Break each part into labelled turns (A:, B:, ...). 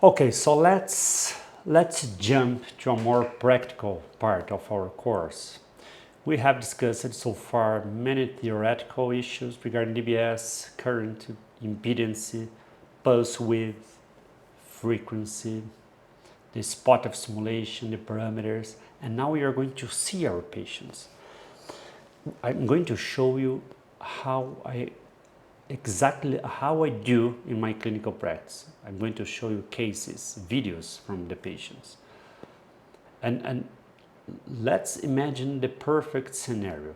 A: Okay, so let's jump to a more practical part of our course. We have discussed so far many theoretical issues regarding DBS, current, impedance, pulse width, frequency, the spot of stimulation, the parameters, and now we are going to see our patients. I'm going to show you exactly how I do in my clinical practice. I'm going to show you cases, videos from the patients. And let's imagine the perfect scenario.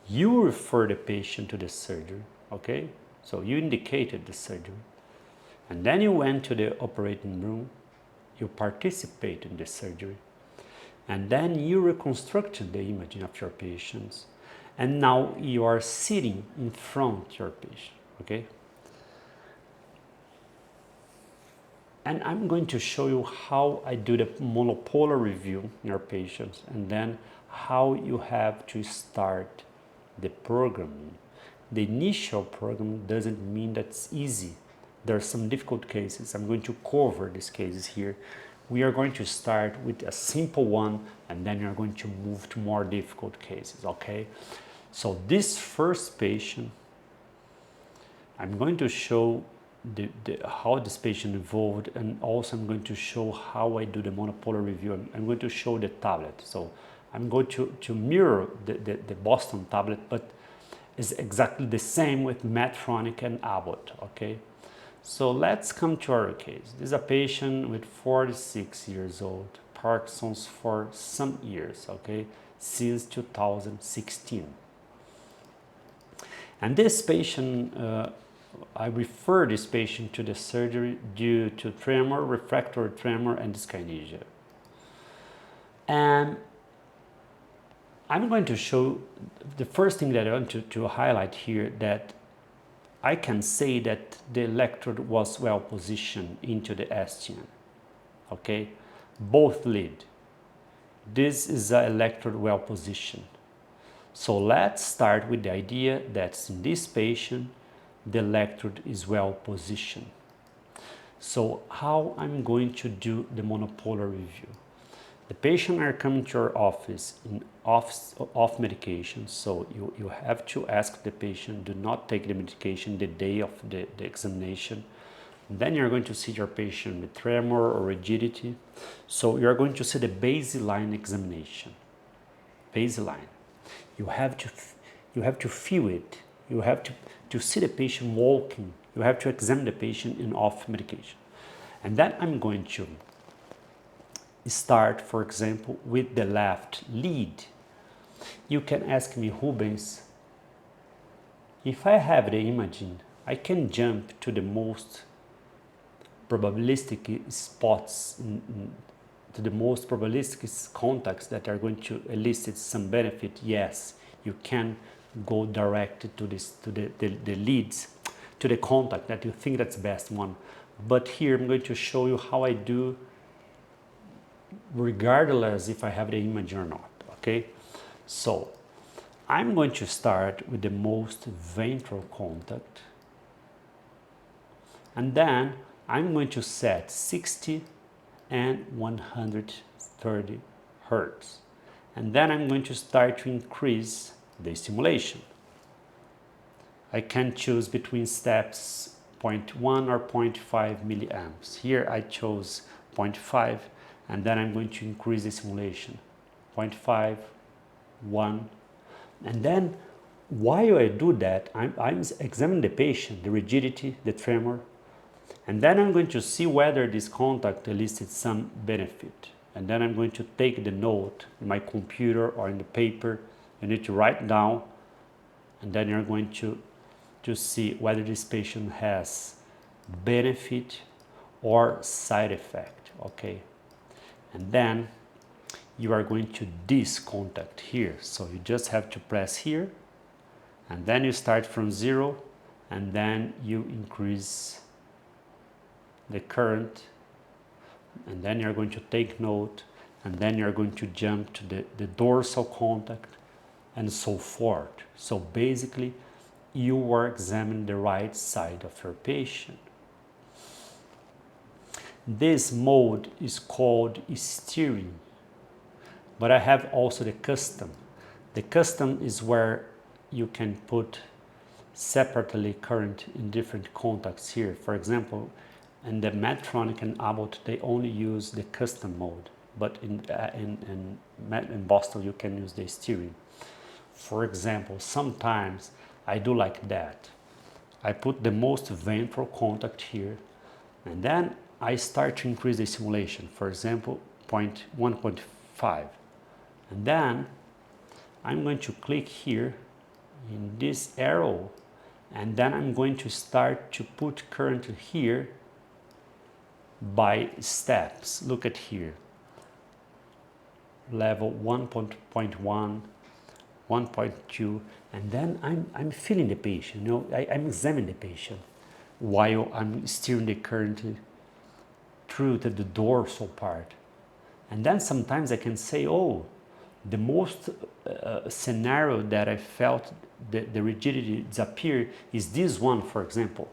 A: You refer the patient to the surgery, okay? So you indicated the surgery. And then you went to the operating room, you participate in the surgery, and then you reconstructed the imaging of your patients, and now you are sitting in front of your patient, okay? And I'm going to show you how I do the monopolar review in your patients, and then how you have to start the program. The initial program doesn't mean that's easy. There are some difficult cases. I'm going to cover these cases here. We are going to start with a simple one, and then you're going to move to more difficult cases, okay? So this first patient, I'm going to show how this patient evolved, and also I'm going to show how I do the monopolar review. I'm going to show the tablet. So I'm going to mirror the Boston tablet, but it's exactly the same with Medtronic and Abbott, okay? So let's come to our case. This is a patient with 46 years old, Parkinson's for some years, okay, since 2016. And this patient, I refer this patient to the surgery due to tremor, refractory tremor, and dyskinesia. And I'm going to show the first thing that I want to highlight here, that I can say that the electrode was well positioned into the STM, okay? Both lead. This is an electrode well positioned. So let's start with the idea that in this patient, the electrode is well positioned. So how I'm going to do the monopolar review? The patient are coming to your office off medication, so you have to ask the patient, do not take the medication the day of the examination. And then you're going to see your patient with tremor or rigidity. So you're going to see the baseline examination. Baseline. You have to feel it. You have to see the patient walking. You have to examine the patient in off medication. And then I'm going to start, for example, with the left lead. You can ask me, Rubens, if I have the imaging, I can jump to the most probabilistic spots, to the most probabilistic contacts that are going to elicit some benefit. Yes, you can go direct to the leads, to the contact that you think that's the best one. But here I'm going to show you how I do regardless if I have the image or not, okay? So I'm going to start with the most ventral contact, and then I'm going to set 60 and 130 hertz, and then I'm going to start to increase the stimulation. I can choose between steps 0.1 or 0.5 milliamps. Here I chose 0.5, and then I'm going to increase the simulation, 0.5, 1, and then while I do that, I'm examining the patient, the rigidity, the tremor, and then I'm going to see whether this contact elicits some benefit. And then I'm going to take the note in my computer or in the paper. You need to write down, and then you're going to see whether this patient has benefit or side effect, okay? And then you are going to discontact here. So you just have to press here, and then you start from 0, and then you increase the current, and then you're going to take note, and then you're going to jump to the dorsal contact, and so forth. So basically, you are examining the right side of your patient. This mode is called steering, but I have also the custom. The custom is where you can put separately current in different contacts here. For example, in the Medtronic and Abbott, they only use the custom mode, but in Boston you can use the steering. For example, sometimes I do like that. I put the most ventral contact here, and then I start to increase the stimulation, for example, 1.5. And then I'm going to click here in this arrow, and then I'm going to start to put current here by steps. Look at here. Level 1.1, 1.2, and then I'm feeling the patient, I'm examining the patient while I'm steering the current through the dorsal part. And then sometimes I can say, oh, the most scenario that I felt the rigidity disappear is this one, for example.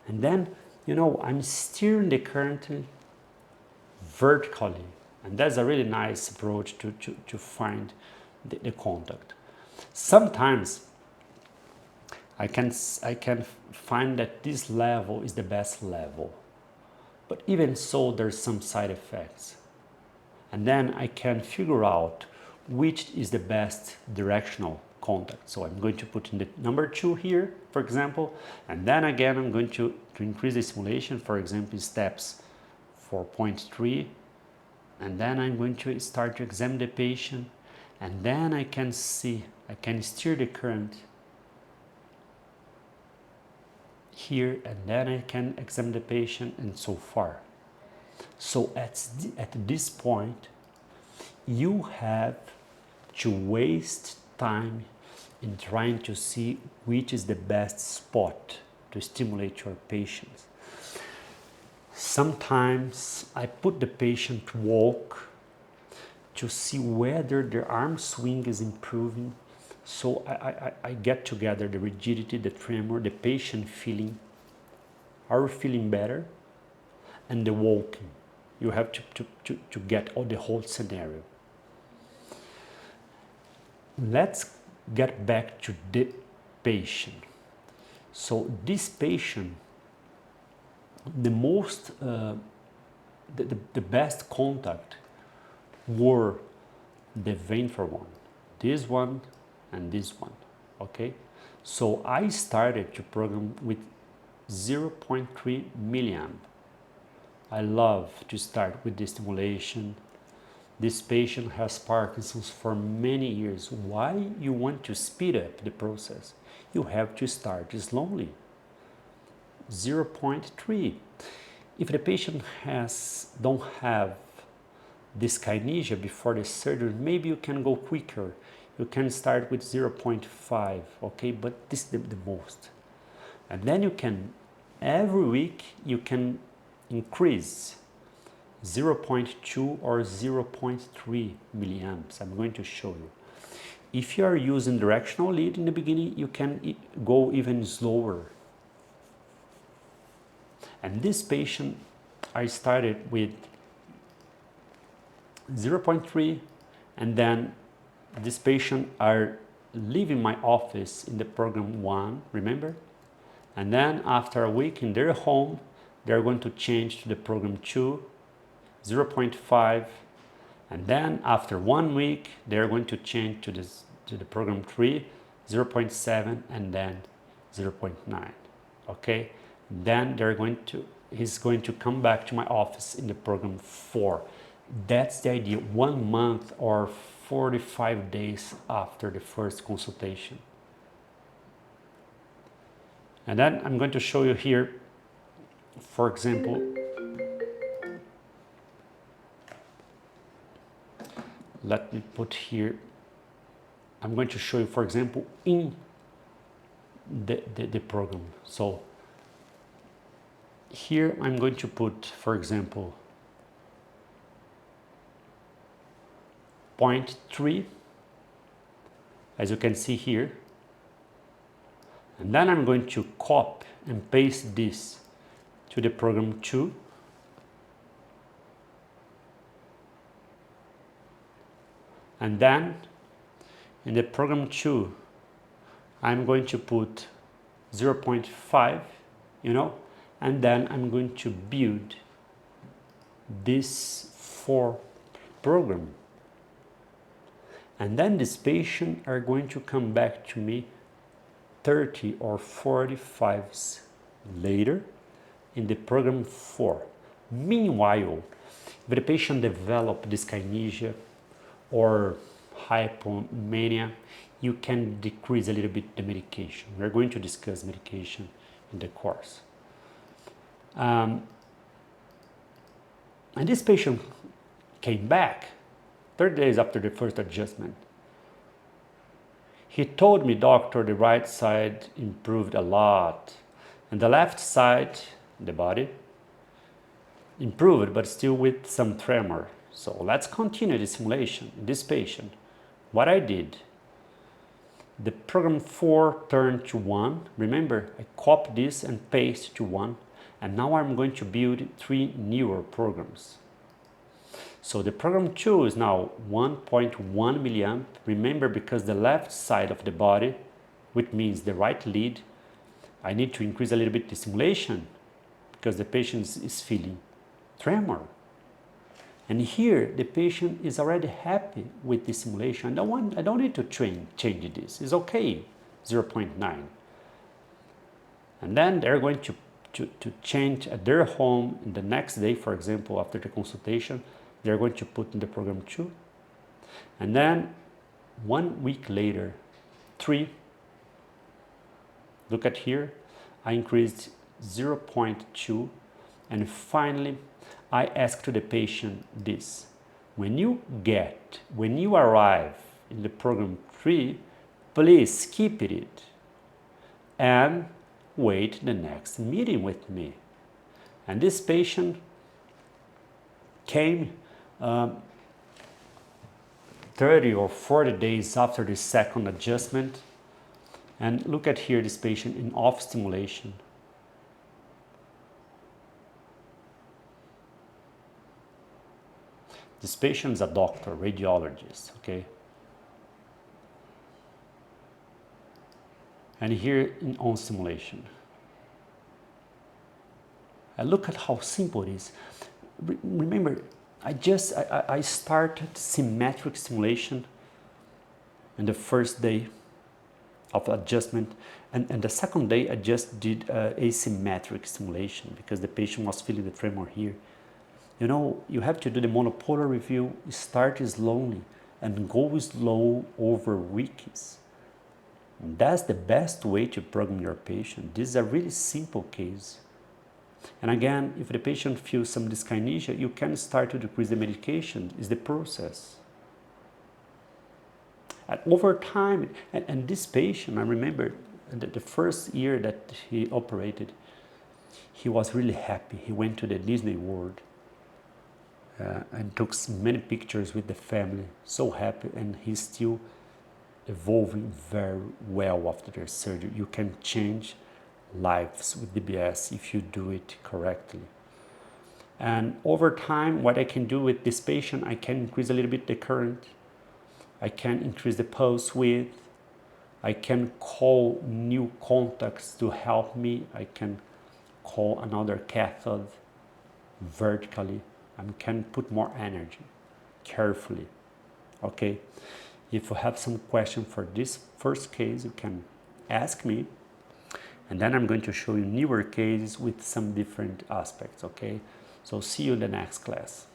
A: And then, I'm steering the current vertically. And that's a really nice approach to find the contact. Sometimes I can find that this level is the best level. But even so, there's some side effects. And then I can figure out which is the best directional contact. So I'm going to put in the number 2 here, for example, and then again I'm going to increase the stimulation, for example, steps 4.3, and then I'm going to start to examine the patient, and then I can steer the current here, and then I can examine the patient, and so far. So at this point, you have to waste time in trying to see which is the best spot to stimulate your patients. Sometimes I put the patient to walk to see whether their arm swing is improving. So I get together the rigidity, the tremor, the patient feeling, are we feeling better? And the walking. You have to get the whole scenario. Let's get back to the patient. So this patient, the best contact were the ventral one, this one and this one, okay? So I started to program with 0.3 milliamp. I love to start with the stimulation. This patient has Parkinson's for many years. Why you want to speed up the process? You have to start slowly. 0.3. If the patient don't have dyskinesia before the surgery, maybe you can go quicker. You can start with 0.5, okay? But this is the most. And then you can, every week, you can increase 0.2 or 0.3 milliamps. I'm going to show you. If you are using directional lead in the beginning, you can go even slower. And this patient, I started with 0.3, and then this patient are leaving my office in the program 1, remember? And then after a week in their home, they're going to change to the program 2, 0.5, and then after 1 week, they're going to change to the program 3, 0.7, and then 0.9, okay? Then he's going to come back to my office in the program 4. That's the idea, 1 month or 45 days after the first consultation. And then I'm going to show you here, for example, let me put here, I'm going to show you, for example, in the program. So here I'm going to put, for example, 0.3, as you can see here. And then I'm going to copy and paste this to the program 2. And then in the program 2, I'm going to put 0.5, and then I'm going to build this 4 program. And then this patient are going to come back to me 30 or 45s later in the program 4. Meanwhile, if the patient develop dyskinesia or hypomania, you can decrease a little bit the medication. We're going to discuss medication in the course. And this patient came back 30 days after the first adjustment. He told me, doctor, the right side improved a lot, and the left side, the body, improved, but still with some tremor. So let's continue the simulation in this patient. What I did, the program 4 turned to 1. Remember, I copied this and paste to 1. And now I'm going to build 3 newer programs. So the program 2 is now 1.1 milliamp. Remember, because the left side of the body, which means the right lead, I need to increase a little bit the stimulation because the patient is feeling tremor. And here the patient is already happy with the simulation. I don't need to change this. It's okay, 0.9. And then they're going to change at their home in the next day, for example, after the consultation, they're going to put in the program 2. And then 1 week later, 3. Look at here, I increased 0.2. And finally, I asked to the patient this: when you arrive in the program 3, please skip it and wait the next meeting with me. And this patient came 30 or 40 days after the second adjustment. And look at here, this patient in off stimulation. This patient is a doctor, radiologist, okay? And here in on stimulation. And look at how simple it is. Remember, I started symmetric stimulation in the first day of adjustment, and the second day I just did asymmetric stimulation because the patient was feeling the tremor here. You have to do the monopolar review. Start slowly and go slow over weeks. And that's the best way to program your patient. This is a really simple case. And again, if the patient feels some dyskinesia, you can start to decrease the medication. It's the process. And over time, and this patient, I remember the first year that he operated, he was really happy. He went to the Disney World. And took many pictures with the family, so happy, and he's still evolving very well after the surgery. You can change lives with DBS if you do it correctly. And over time, what I can do with this patient, I can increase a little bit the current, I can increase the pulse width, I can call new contacts to help me, I can call another cathode vertically, I can put more energy carefully. Okay, if you have some question for this first case, you can ask me, and then I'm going to show you newer cases with some different aspects. Okay, so see you in the next class.